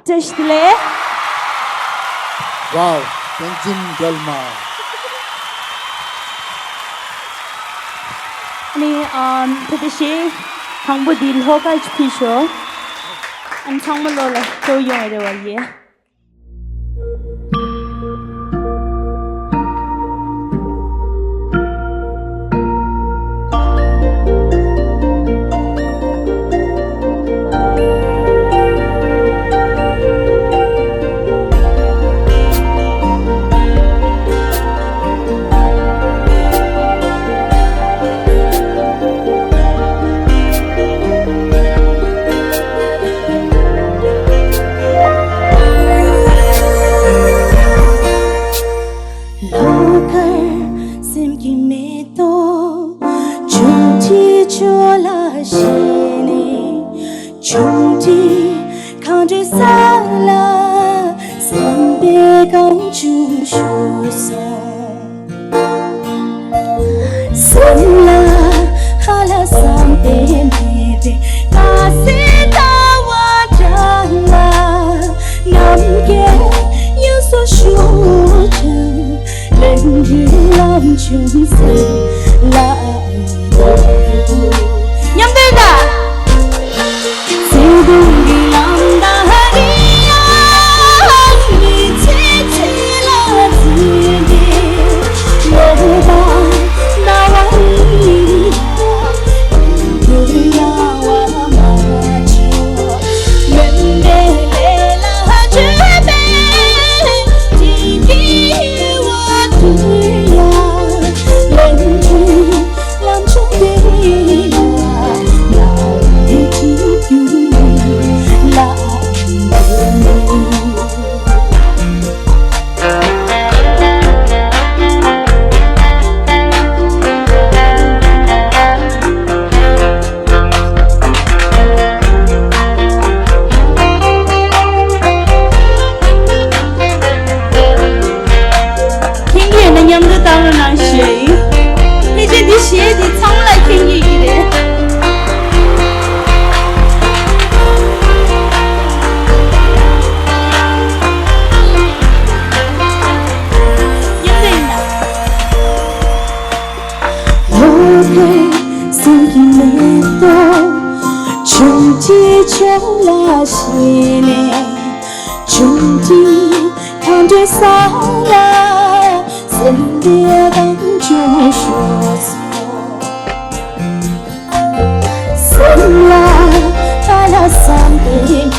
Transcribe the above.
Cześć tyle. Wow, Tenzin Delma. Ni thế thì thằng bố đi học cái chuyện số anh thằng mà lo là tôi dùng rồi vậy. Chúng đi không được xa lạ, sớm biết không chung số sông. Sớm là hay là sớm đến về ta sẽ ta qua trăng là nằm ghé yêu số số trăng lên đi lòng chúng sinh là nhắm tên à đừng đi lòng ta đi anh đi chỉ là gì lời ta nào anh đi người nào mà chưa mình để là chuyện bé chỉ đi qua tuổi lên chung làm chung đi nào đi chỉ nhắm được tao là nói gì bây giờ đi xe thì xong lại kinh gì đấy chúng chỉ chẳng là gì nè chúng chỉ không thể xa là dần địa đắng chung số sớm là hay là sáng đến